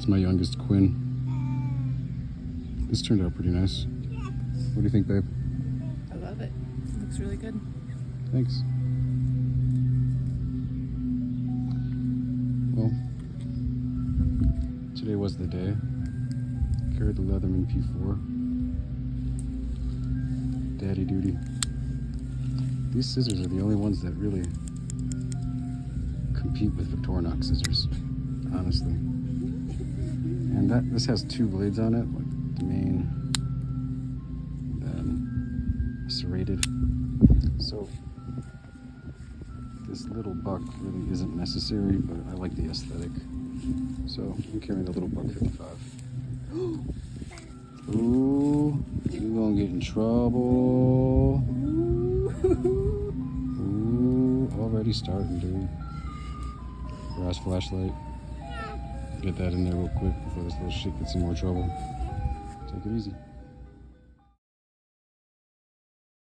It's my youngest Quinn. This turned out pretty nice. What do you think, babe? I love it. Looks really good. Thanks. Well, today was the day. Carried the Leatherman P4. Daddy duty. These scissors are the only ones that really compete with Victorinox scissors, honestly. And this has two blades on it, like the main, then serrated. So this little buck really isn't necessary, but I like the aesthetic. So I'm carrying the little buck 55. Ooh, you're gonna get in trouble. Ooh, already starting, dude. Brass flashlight. Get that in there real quick before this little shit gets in more trouble. Take it easy.